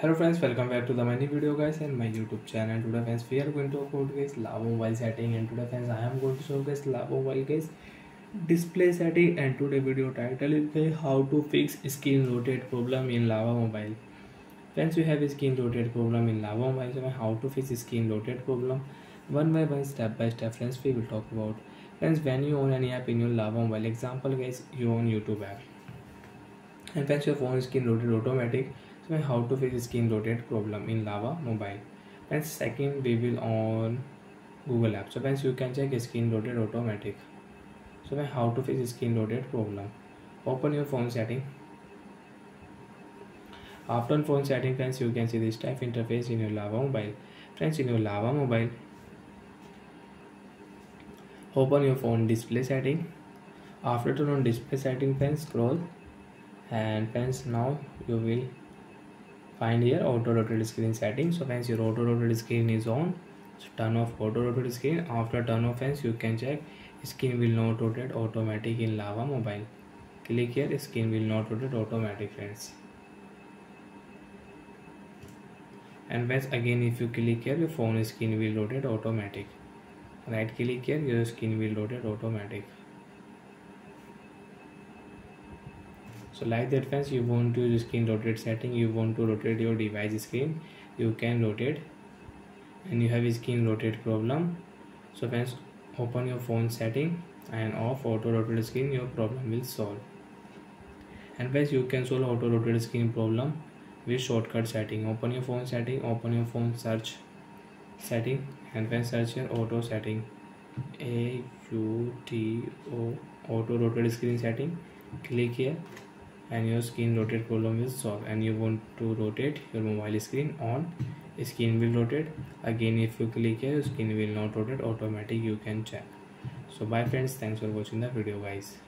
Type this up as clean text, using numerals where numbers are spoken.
Hello friends, welcome back to the many video guys and my YouTube channel. Today friends we are going to about guys lava mobile setting, and today friends I am going to show guys lava mobile guys display setting, and today video title is guys how to fix screen rotate problem in lava mobile. Friends, we have a screen rotate problem in lava mobile, so how to fix screen rotate problem one by one, step by step. Friends, we will talk about. Friends, when you own any app in your lava mobile, example guys, you own YouTube app, and friends your phone screen rotate automatic. So how to fix screen rotate problem in lava mobile. And second, we will on Google app. So friends, you can check screen rotate automatic. So how to fix screen rotate problem. Open your phone setting. After phone setting, friends, you can see this type interface in your lava mobile. Friends, in your lava mobile, open your phone display setting. After turn on display setting, friends, scroll, and friends now you will find here auto rotate screen setting. So friends, your auto rotate screen is on, so turn off auto rotate screen. After turn off, friends, you can check screen will not rotate automatic in lava mobile. Click here, screen will not rotate automatic, friends. And friends, again if you click here, your phone screen will rotate automatic. Right click here, your screen will rotate automatic. So like that friends, you want to use screen rotate setting, you want to rotate your device screen, you can rotate, and you have a screen rotate problem. So friends, open your phone setting and off auto rotate screen, your problem will solve. And friends, you can solve auto rotate screen problem with shortcut setting. Open your phone setting, open your phone search setting, and friends search here auto setting, auto rotate screen setting. Click here and your screen rotate problem will solve. And you want to rotate your mobile screen on, screen will rotate. Again if you click here, screen will not rotate automatic, you can check. So bye friends, thanks for watching the video guys.